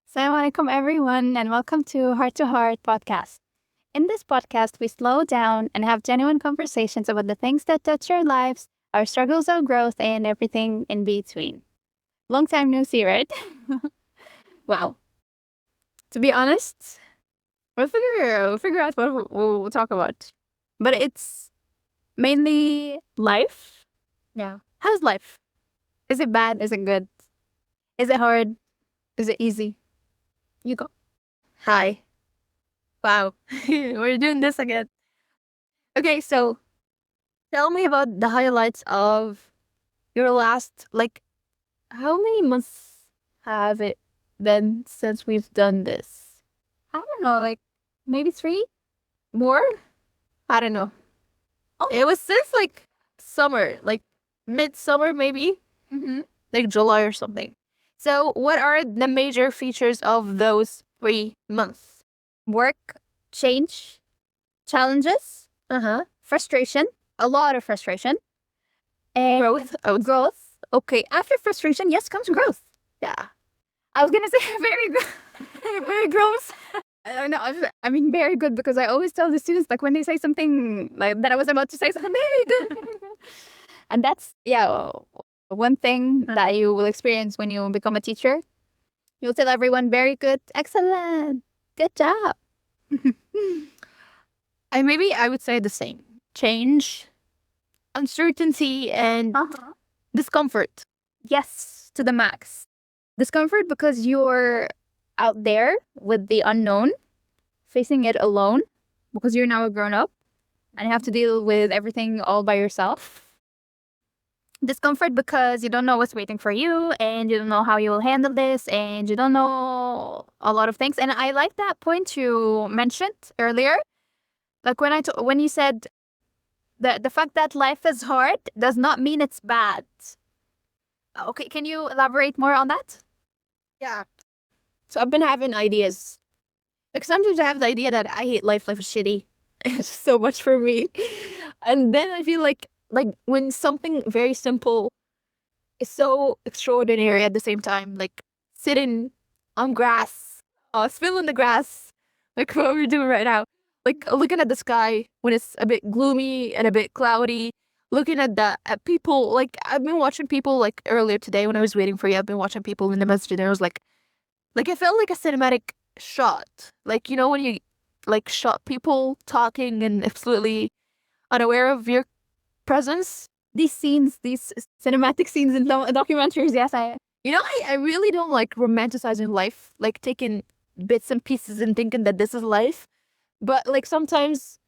Assalamualaikum everyone and welcome to Heart podcast. In this podcast, we slow down and have genuine conversations about the things that touch our lives, our struggles, our growth, and everything in between. Long time no see, right? Wow. To be honest, we'll figure out what we'll talk about. But it's mainly life. Yeah. How's life? Is it bad? Is it good? Is it hard? Is it easy? You go. Hi. Wow. We're doing this again. Okay, so tell me about the highlights of your last, how many months have it been since we've done this? I don't know, like maybe 3? More? I don't know. Oh. It was since summer, like midsummer maybe, Mm-hmm. like July or something. So, what are the major features of those 3 months? Work, change, challenges, Uh-huh. frustration, a lot of frustration, and Growth. growth. Okay, after frustration, yes, comes growth. Yeah. I was gonna say very good, very gross. I mean very good because I always tell the students like when they say something like that I was about to say something very good, and that's one thing that you will experience when you become a teacher. You'll tell everyone very good, excellent, good job. I would say the same. Change, uncertainty, and discomfort. Yes, to the max. Discomfort because you're out there with the unknown, facing it alone because you're now a grown up and you have to deal with everything all by yourself. Discomfort because you don't know what's waiting for you and you don't know how you will handle this and you don't know a lot of things. And I like that point you mentioned earlier. Like when you said that the fact that life is hard does not mean it's bad. Okay, can you elaborate more on that? Yeah. So I've been having ideas. Like sometimes I have the idea that I hate life. Life is shitty. It's so much for me. And then I feel like when something very simple is so extraordinary at the same time, like sitting on grass, spilling the grass, like what we're doing right now. Like looking at the sky when it's a bit gloomy and a bit cloudy. Looking at people, like I've been watching people like earlier today when I was waiting for you. I've been watching people in the masjid and I was like it felt like a cinematic shot. Like, you know, when you shot people talking and absolutely unaware of your presence. These scenes, these cinematic scenes in documentaries, yes, You know, I really don't like romanticizing life, like taking bits and pieces and thinking that this is life. But like sometimes,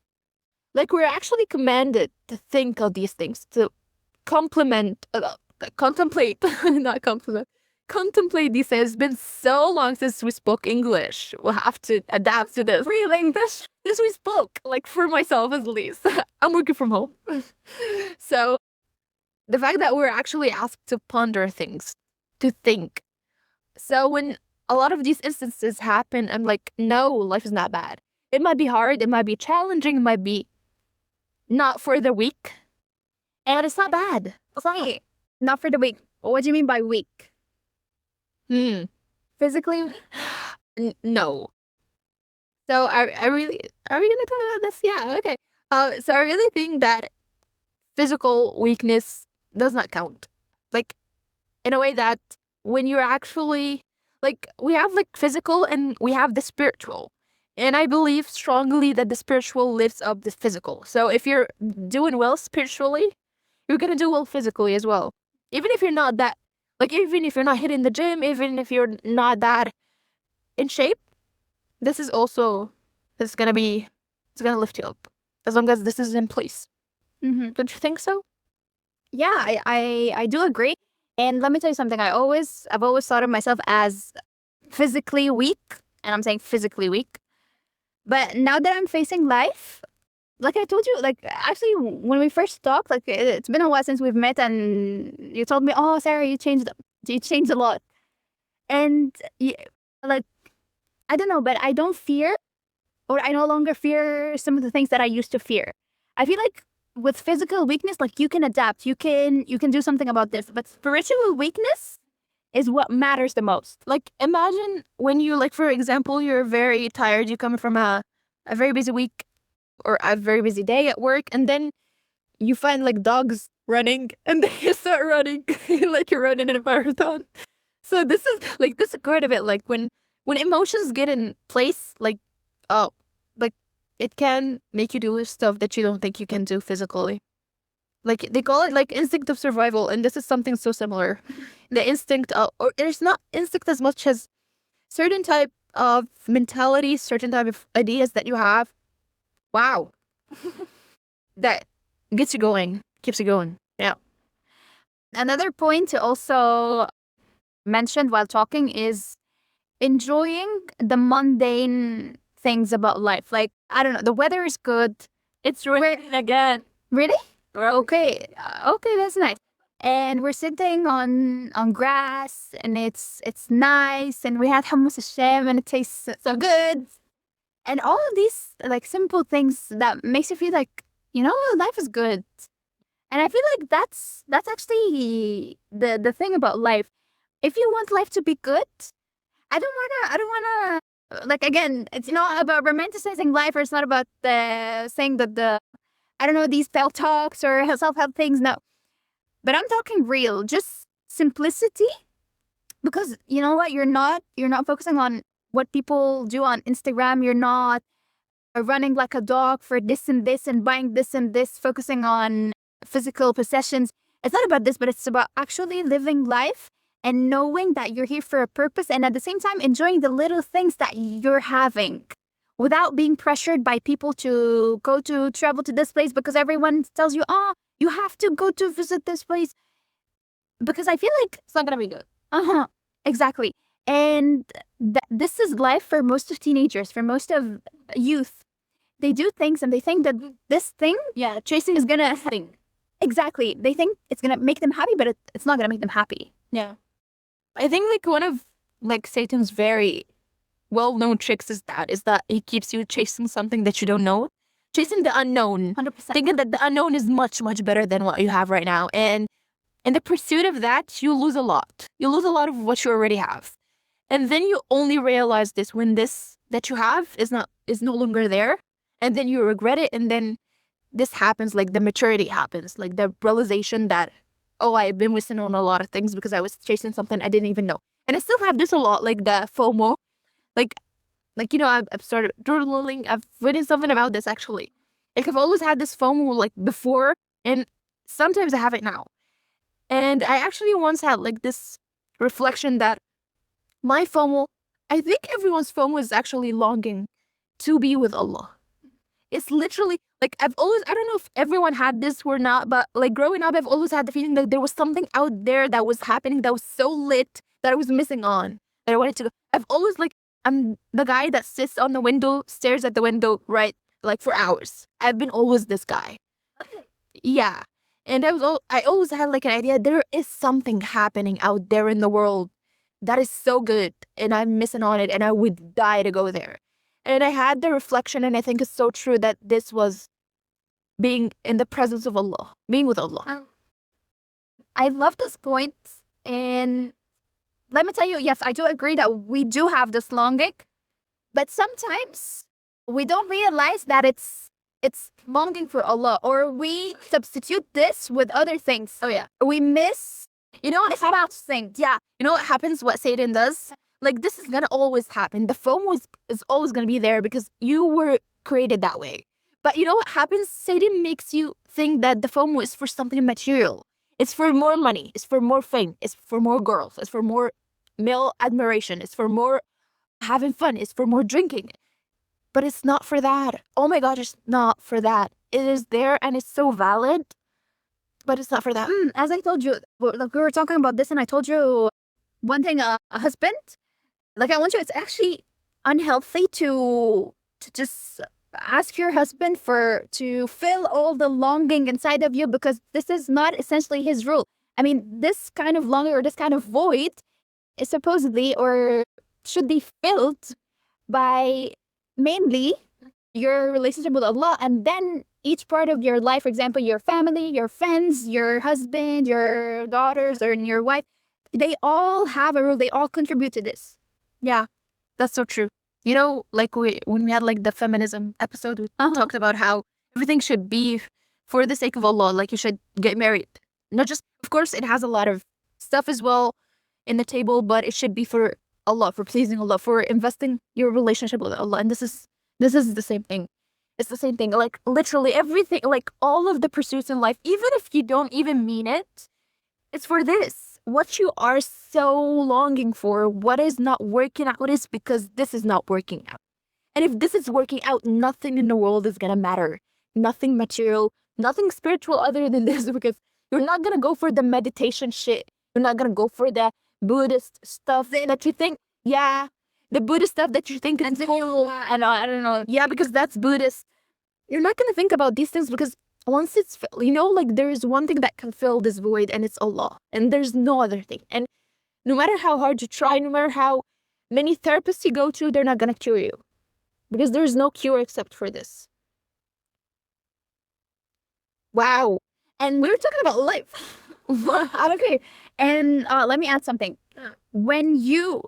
like we're actually commanded to think of these things, to contemplate, not compliment, contemplate these things. It's been so long since we spoke English. We'll have to adapt to this. real English. This we spoke, like for myself at least. I'm working from home. So the fact that we're actually asked to ponder things, to think. So when a lot of these instances happen, I'm like, no, life is not bad. It might be hard, it might be challenging, it might be not for the weak. And it's not bad. It's not for the weak. What do you mean by weak? Physically? No. So I really, are we gonna talk about this? Yeah, okay. So I really think that physical weakness does not count. Like, in a way that when you're actually, like, we have like physical and we have the spiritual. And I believe strongly that the spiritual lifts up the physical. So if you're doing well spiritually, you're gonna do well physically as well. Even if you're not that, even if you're not hitting the gym, even if you're not that in shape, this is gonna lift you up as long as this is in place. Mm-hmm. Don't you think so? Yeah, I do agree. And let me tell you something. I've always thought of myself as physically weak, and I'm saying physically weak. But now that I'm facing life, like I told you, like actually when we first talked, like it's been a while since we've met, and you told me, "Oh, Sarah, you changed a lot," and like I don't know, but I don't fear, or I no longer fear some of the things that I used to fear. I feel like with physical weakness, like you can adapt, you can do something about this, but spiritual weakness, is what matters the most. Like, imagine when you, like, for example, you're very tired, you come from a very busy week or a very busy day at work, and then you find like dogs running, and then you start running like you're running in a marathon. So this is part of it. Like when emotions get in place, like, oh, like, it can make you do stuff that you don't think you can do physically. Like, they call it like instinct of survival, and this is something so similar. The instinct of, or it's not instinct as much as certain type of mentality, certain type of ideas that you have. Wow. That gets you going, keeps you going. Yeah. Another point to also mention while talking is enjoying the mundane things about life. Like, I don't know, the weather is good. It's raining again. Really? Okay. Okay, that's nice. And we're sitting on grass, and it's nice, and we had hummus al-sham, and it tastes so good. And all of these like simple things that makes you feel like, life is good. And I feel like that's actually the thing about life. If you want life to be good, I don't wanna like, again, it's not about romanticizing life, or it's not about saying that I don't know, these self-talks or self-help things, no. But I'm talking real, just simplicity. Because you know what? You're not focusing on what people do on Instagram. You're not running like a dog for this and this and buying this and this, focusing on physical possessions. It's not about this, but it's about actually living life and knowing that you're here for a purpose, and at the same time enjoying the little things that you're having without being pressured by people to travel to this place because everyone tells you, oh, you have to go to visit this place. Because I feel like It's not gonna be good. exactly. And this is life for most of teenagers, for most of youth. They do things and they think that this thing Yeah, chasing is gonna happen. Exactly. They think it's gonna make them happy, but it's not gonna make them happy. Yeah. I think like one of like Satan's very well-known tricks is that he keeps you chasing something that you don't know. Chasing the unknown. 100%. Thinking that the unknown is much, much better than what you have right now. And in the pursuit of that, you lose a lot. You lose a lot of what you already have. And then you only realize this when this that you have is no longer there. And then you regret it. And then this happens, like the maturity happens, like the realization that, oh, I've been missing on a lot of things because I was chasing something I didn't even know. And I still have this a lot, like the FOMO. Like I've started journaling. I've written something about this actually. Like, I've always had this FOMO like before, and sometimes I have it now. And I actually once had like this reflection that my FOMO, I think everyone's FOMO is actually longing to be with Allah. It's literally like I don't know if everyone had this or not, but like growing up, I've always had the feeling that there was something out there that was happening that was so lit that I was missing on, that I wanted to go. I've always like, I'm the guy that sits on the window, stares at the window, right? Like for hours. I've been always this guy. Yeah. And I always had like an idea there is something happening out there in the world that is so good and I'm missing on it and I would die to go there. And I had the reflection, and I think it's so true, that this was being in the presence of Allah, being with Allah. I love this point. And let me tell you, yes, I do agree that we do have this longing, but sometimes we don't realize that it's longing for Allah, or we substitute this with other things. Oh yeah. We miss, What about things. Yeah. You know what happens? What Satan does? Like, this is gonna always happen. The FOMO is always gonna be there because you were created that way. But you know what happens? Satan makes you think that the FOMO is for something material. It's for more money. It's for more fame. It's for more girls. It's for more male admiration. It's for more having fun. It's for more drinking. But it's not for that. Oh my God, it's not for that. It is there and it's so valid, but it's not for that. As I told you, like, we were talking about this, and I told you one thing, a husband, like, I want you, it's actually unhealthy to just ask your husband to fill all the longing inside of you, because this is not essentially his rule. I mean, this kind of longing or this kind of void is supposedly, or should be filled by mainly your relationship with Allah, and then each part of your life, for example, your family, your friends, your husband, your daughters, or your wife. They all have a role. They all contribute to this. Yeah, that's so true. You know, like when we had like the feminism episode, we talked about how everything should be for the sake of Allah. Like you should get married. Not just, of course, it has a lot of stuff as well in the table, but it should be for Allah, for pleasing Allah, for investing your relationship with Allah. And this is the same thing. It's the same thing. Like literally everything, like all of the pursuits in life, even if you don't even mean it, it's for this. What you are so longing for, what is not working out is because this is not working out. And if this is working out, nothing in the world is gonna matter. Nothing material, nothing spiritual other than this, because you're not gonna go for the meditation shit. You're not gonna go for the Buddhist stuff that you think, yeah, the Buddhist stuff that you think is cool. And I don't know. Yeah, because that's Buddhist. You're not gonna think about these things because once it's filled, you know, like there is one thing that can fill this void, and it's Allah. And there's no other thing. And no matter how hard you try, no matter how many therapists you go to, they're not gonna cure you. Because there's no cure except for this. Wow. And we were talking about life. Okay. And let me add something. When you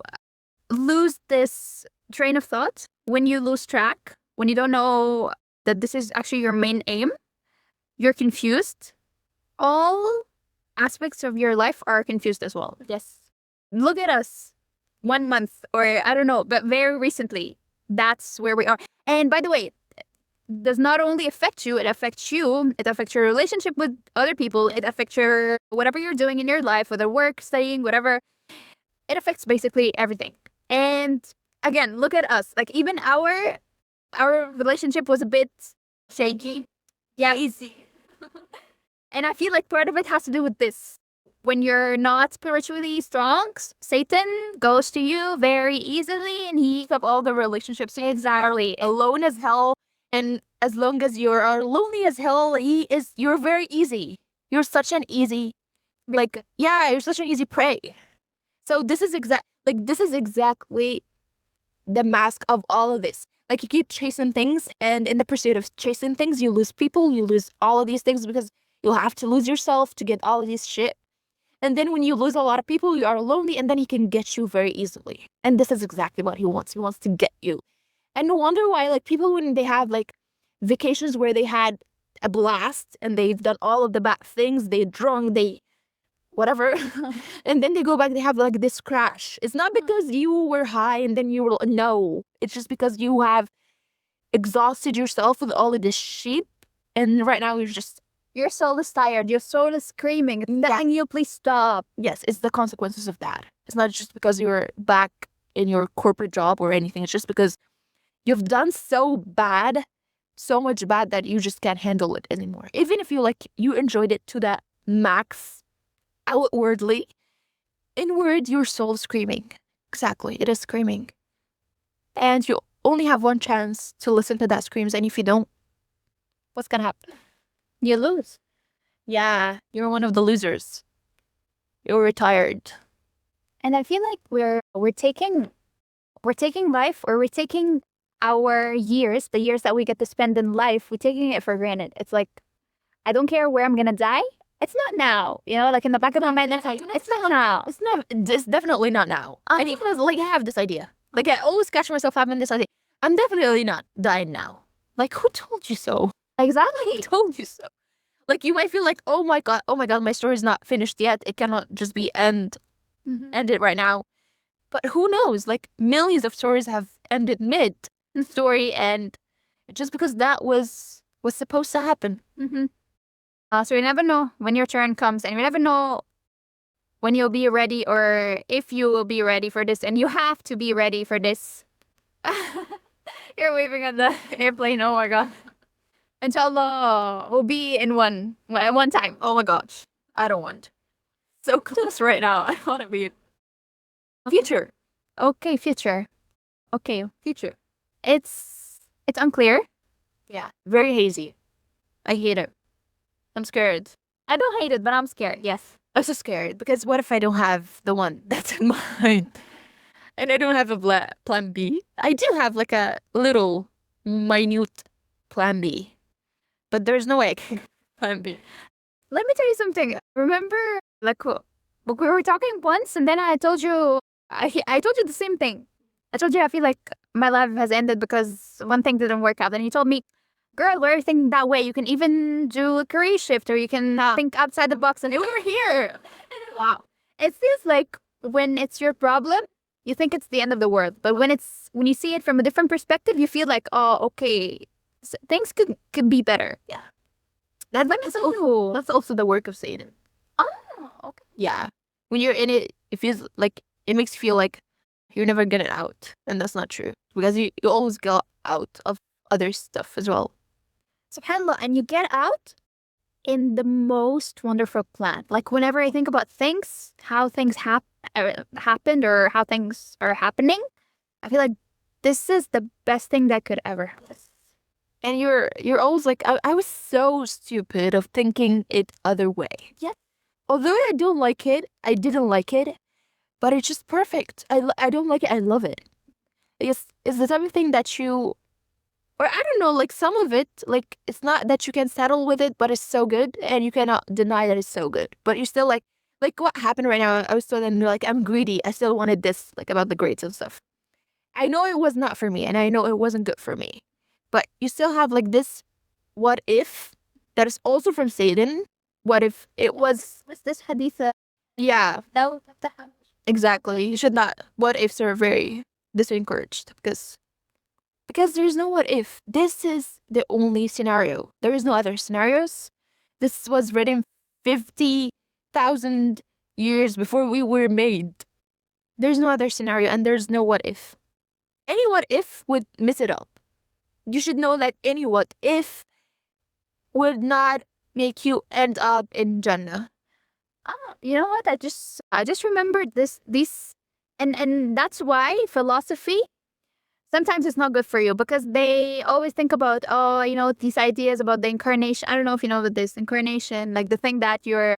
lose this train of thought, when you lose track, when you don't know that this is actually your main aim, you're confused. All aspects of your life are confused as well. Yes. Look at us 1 month, or I don't know, but very recently, that's where we are. And by the way, does not only affect you, it affects you. It affects your relationship with other people. It affects your whatever you're doing in your life, whether work, studying, whatever. It affects basically everything. And again, look at us. Like even our relationship was a bit shaky. Yeah, easy. And I feel like part of it has to do with this. When you're not spiritually strong, Satan goes to you very easily, and he up all the relationships. Exactly. Alone as hell. And as long as you are lonely as hell, you're very easy. You're such an easy, like, yeah, you're such an easy prey. So this is exactly the mask of all of this. Like you keep chasing things, and in the pursuit of chasing things, you lose people, you lose all of these things because you'll have to lose yourself to get all of this shit. And then when you lose a lot of people, you are lonely, and then he can get you very easily. And this is exactly what he wants. He wants to get you. And no wonder why, like, people, when they have, like, vacations where they had a blast and they've done all of the bad things, they drunk, they whatever, and then they go back, they have, like, this crash. It's not because you were high and then you were, no. It's just because you have exhausted yourself with all of this shit, and right now your soul is tired. Your soul is screaming. Can you please stop? Yes, it's the consequences of that. It's not just because you're back in your corporate job or anything. It's just because you've done so much bad that you just can't handle it anymore. Even if you enjoyed it to the max outwardly, inward, your soul's screaming. Exactly, it is screaming. And you only have one chance to listen to that screams, and if you don't, what's gonna happen? You lose. Yeah, you're one of the losers. You're retired. And I feel like we're taking life, or we're taking our years, the years that we get to spend in life, we're taking it for granted. It's like, I don't care where I'm gonna die. It's not now. You know, like in the back of my mind, it's like, it's not now. It's definitely not now. And even like I have this idea. Like I always catch myself having this idea. I'm definitely not dying now. Like who told you so? Exactly. Who told you so? Like you might feel like, oh my god, my story's not finished yet. It cannot just be ended right now. But who knows? Like millions of stories have ended mid story, and just because that was supposed to happen. So you never know when your turn comes, and you never know when you'll be ready, or if you will be ready for this, and you have to be ready for this. You're waving at the airplane. Oh my god. Inshallah, we'll be in one time. Oh my gosh, I don't want. So close right now. I want to be future. Okay, future. Okay, future. It's unclear. Yeah, very hazy. I hate it. I'm scared. I don't hate it, but I'm scared. Yes. I'm so scared because what if I don't have the one that's in mind? And I don't have a plan B. I do have like a little minute plan B. But there's no way I can plan B. Let me tell you something. Remember, like, But we were talking once, and then I told you, I told you the same thing. I told you I feel like my life has ended because one thing didn't work out. And you told me, girl, why are you thinking that way? You can even do a career shift, or you can think outside the box. And we were here. Wow. It feels like when it's your problem, you think it's the end of the world. But when you see it from a different perspective, you feel like, oh, okay, things could be better. Yeah. That's That's also the work of Satan. Oh, okay. Yeah. When you're in it, it feels like it makes you feel like you're never getting out. And that's not true. Because you always get out of other stuff as well. SubhanAllah, and you get out in the most wonderful plan. Like whenever I think about things, how things happened or how things are happening, I feel like this is the best thing that could ever happen. And you're always like, I was so stupid of thinking it other way. Yeah. Although I don't like it, I didn't like it, but it's just perfect. I don't like it, I love it. It's the type of thing that you, or I don't know, like some of it, like it's not that you can settle with it, but it's so good, and you cannot deny that it's so good. But you're still like what happened right now, I was still then like, I'm greedy. I still wanted this, like about the grades and stuff. I know it was not for me, and I know it wasn't good for me. But you still have like this what if that is also from Satan. What if it was this hadith? yeah, No, exactly. You should not. What ifs are very disencouraged because there's no what if. This is the only scenario. There is no other scenarios. This was written 50,000 years before we were made. There's no other scenario, and there's no what if. Any what if would mess it up. You should know that any what if would not make you end up in Jannah. You know what? I just remembered these, and that's why philosophy sometimes it's not good for you, because they always think about, oh, you know, these ideas about the incarnation. I don't know if you know about this incarnation, like the thing that you're,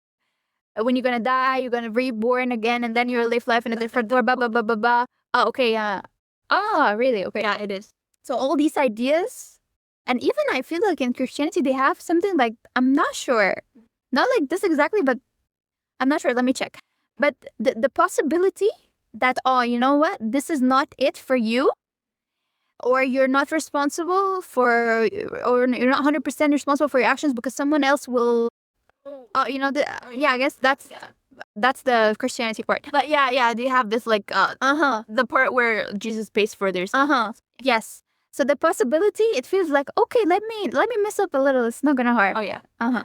when you're gonna die, you're gonna reborn again, and then you'll live life in a different door. Blah blah blah blah blah. Oh, okay, yeah. Oh, really? Okay. Yeah, it is. So all these ideas, and even I feel like in Christianity they have something like, I'm not sure, not like this exactly, but I'm not sure. Let me check. But the possibility that, oh, you know what, this is not it for you, or you're not responsible for, or you're not 100% responsible for your actions because someone else will. Oh, you know, yeah, I guess that's the Christianity part. But yeah, they have this like the part where Jesus pays for their Yes. So the possibility, it feels like, okay, let me mess up a little. It's not gonna harm. Oh yeah.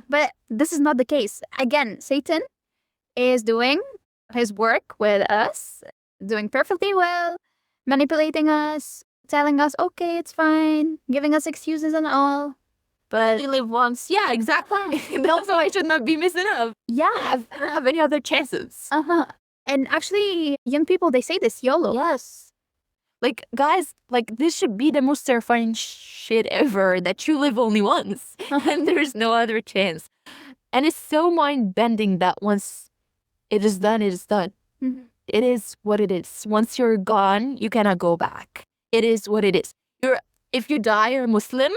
But this is not the case. Again, Satan is doing his work with us, doing perfectly well, manipulating us, telling us, okay, it's fine, giving us excuses and all. But We live once. Yeah, exactly. Also, I should not be messing up. yeah, I don't have any other chances. and actually, young people, they say this, YOLO. Yes. Like, guys, like, this should be the most terrifying shit ever, that you live only once and there's no other chance. And it's so mind-bending that once it is done, it is done. Mhm. It is what it is. Once you're gone, you cannot go back. It is what it is. If you die a Muslim,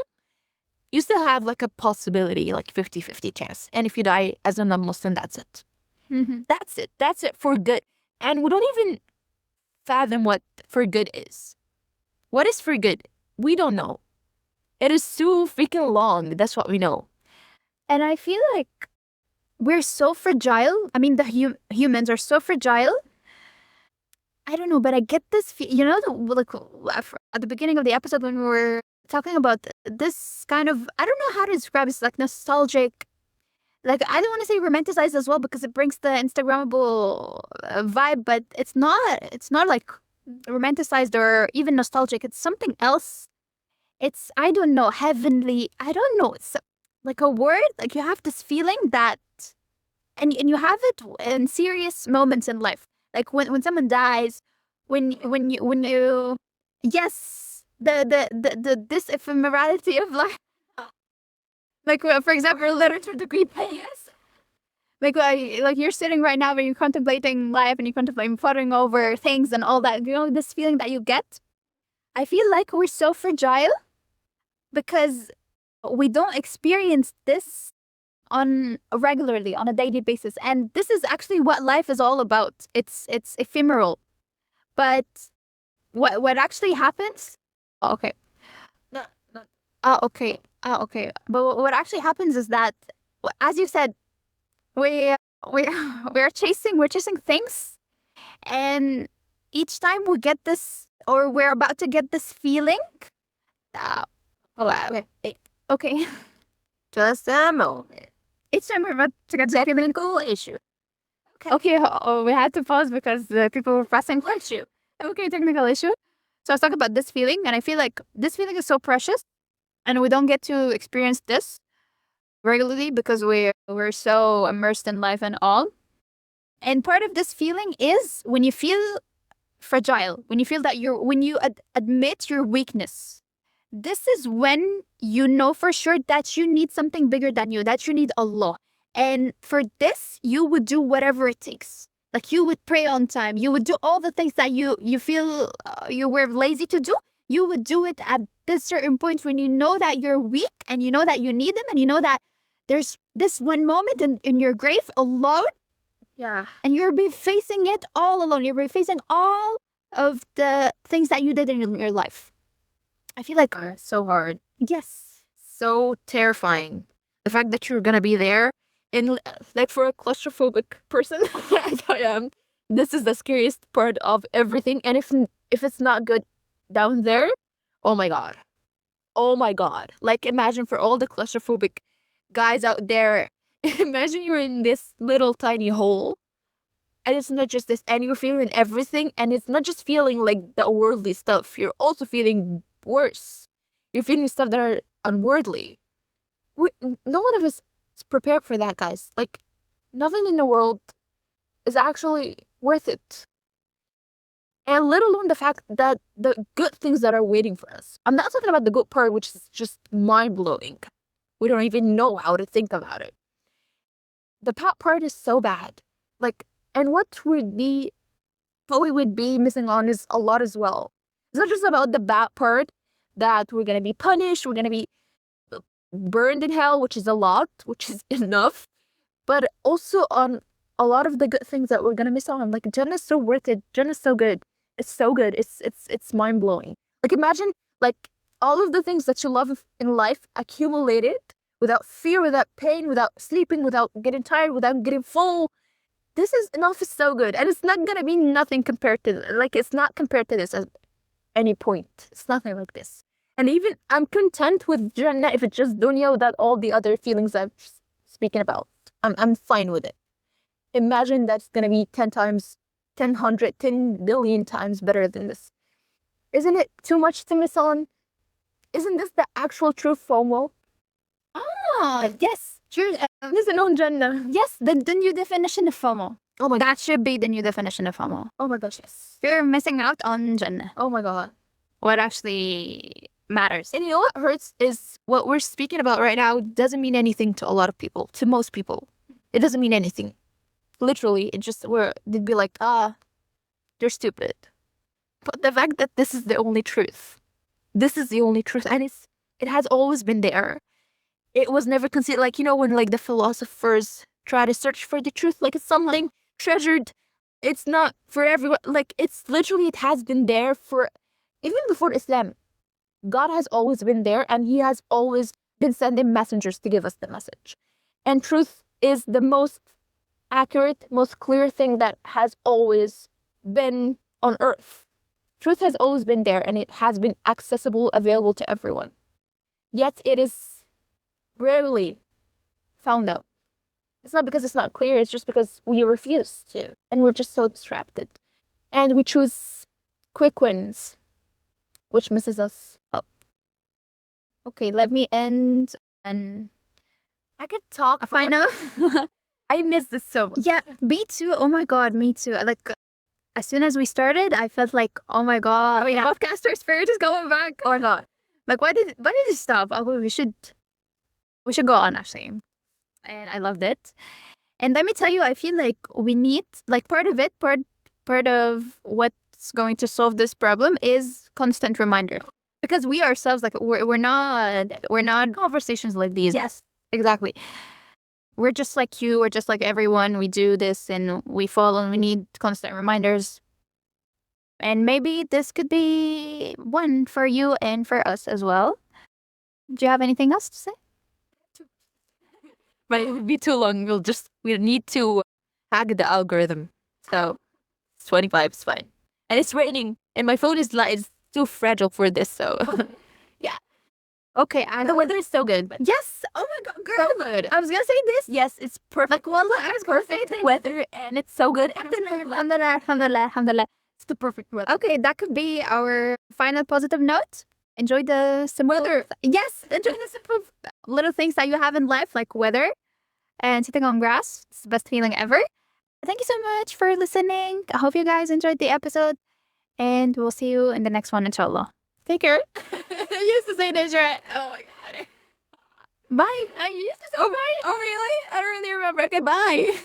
you still have like a possibility, like 50-50 chance. And if you die as a non-Muslim, that's it. Mhm. That's it. That's it for good. And we don't even fathom what for good is. What is for good? We don't know. It is so freaking long. That's what we know. And I feel like we're so fragile. I mean, the humans are so fragile. I don't know, but I get this, you know, like at the beginning of the episode when we were talking about this kind of, I don't know how to describe it, it's like nostalgic. Like, I don't want to say romanticized as well because it brings the Instagrammable vibe, but it's not like romanticized or even nostalgic. It's something else. It's, I don't know, heavenly. I don't know. It's like a word. Like, you have this feeling that, and you have it in serious moments in life. Like when someone dies, when you, yes, the this ephemerality of life. Like, for example, a literature degree, yes. Like you're sitting right now and you're contemplating life and you're contemplating putting over things and all that. You know, this feeling that you get. I feel like we're so fragile because we don't experience this on regularly on a daily basis. And this is actually what life is all about. It's ephemeral. But what actually happens? Oh, okay. No, no. Okay. Okay. But what actually happens is that, as you said, we we we're chasing things, and each time we get this, or we're about to get this feeling. Uh, Okay. okay. Just a moment. Each time we're about to get this feeling. Technical issue. Okay. Oh, we had to pause because people were pressing issue. Okay, technical issue. So I was talking about this feeling, and I feel like this feeling is so precious, and we don't get to experience this regularly because we're so immersed in life and all. And part of this feeling is when you feel fragile, when you feel that when you admit your weakness. This is when you know for sure that you need something bigger than you, that you need Allah. And for this, you would do whatever it takes. Like you would pray on time. You would do all the things that you feel you were lazy to do. You would do it at this certain point when you know that you're weak and you know that you need them and you know that there's this one moment in your grave alone. Yeah. And you'll be facing it all alone. You'll be facing all of the things that you did in your life. I feel like So hard. yes. So terrifying. The fact that you're gonna be there, and like for a claustrophobic person as I am, this is the scariest part of everything. And if it's not good down there, oh my god. Oh my god. Like imagine for all the claustrophobic guys out there, imagine you're in this little tiny hole. And it's not just this, and you're feeling everything, and it's not just feeling like the worldly stuff. You're also feeling worse. You're feeling stuff that are unworldly. No one of us is prepared for that, guys. Like, nothing in the world is actually worth it. And let alone the fact that the good things that are waiting for us. I'm not talking about the good part, which is just mind blowing. We don't even know how to think about it. The bad part is so bad. Like, and what we would be missing on is a lot as well. It's not just about the bad part that we're gonna be punished, we're gonna be burned in hell, which is a lot, which is enough, but also on a lot of the good things that we're gonna miss on. Like Jannah is so worth it. Jannah is so good. It's so good. It's mind blowing. Like imagine like all of the things that you love in life accumulated without fear, without pain, without sleeping, without getting tired, without getting full. This is enough is so good, and it's not gonna be nothing compared to like it's not compared to this at any point. It's nothing like this. And even I'm content with Jannah if it's just dunya without all the other feelings I'm speaking about. I'm fine with it. Imagine that's gonna be 10 times, 10 billion times better than this. Isn't it too much to miss on? Isn't this the actual true FOMO? Ah, yes. True. This is on Jannah. Yes, the new definition of FOMO. Oh my god. That should be the new definition of FOMO. Oh my gosh, yes. You're missing out on Jannah. Oh my god. What actually matters. And you know what hurts is what we're speaking about right now doesn't mean anything to a lot of people, to most people. It doesn't mean anything. Literally, it just they'd be like, they're stupid. But the fact that this is the only truth. This is the only truth, and it has always been there. It was never considered, like, you know, when like the philosophers try to search for the truth, like it's something treasured. It's not for everyone. Like it's literally, it has been there for, even before Islam. God has always been there, and he has always been sending messengers to give us the message. And truth is the most accurate, most clear thing that has always been on earth. Truth has always been there, and it has been accessible, available to everyone. Yet it is rarely found out. It's not because it's not clear, it's just because we refuse to, and we're just so distracted. And we choose quick wins, which messes us up. Okay, let me end and I could talk. I know. I miss this so much. Yeah, me too. Oh my god, me too. Like as soon as we started, I felt like, oh my god, podcaster spirit is going back or not. Like why did it stop? Oh, we should go on actually. And I loved it. And let me tell you, I feel like we need, like part of what's going to solve this problem is constant reminder. Because we ourselves, like we're not conversations like these. Yes, exactly. we're just like you, we're just like everyone. We do this and we fall and we need constant reminders. And maybe this could be one for you and for us as well. Do you have anything else to say? But it would be too long. We need to hack the algorithm. So 25 is fine. And it's raining. And my phone is it's too fragile for this, so yeah. Okay, And the weather is so good. But yes. Oh my god, girl. so good. I was gonna say this. Yes, it's perfect. Well, it's perfect. Weather and it's so good. Alhamdulillah, alhamdulillah, alhamdulillah. It's the perfect weather. Okay, that could be our final positive note. Enjoy the simple Weather. Yes, enjoy the simple little things that you have in life, like weather and sitting on grass. It's the best feeling ever. Thank you so much for listening. I hope you guys enjoyed the episode, and we'll see you in the next one, inshallah. Take care. I used to say this, right? Oh my god. Bye. I used to say, oh really? I don't really remember. Okay, bye.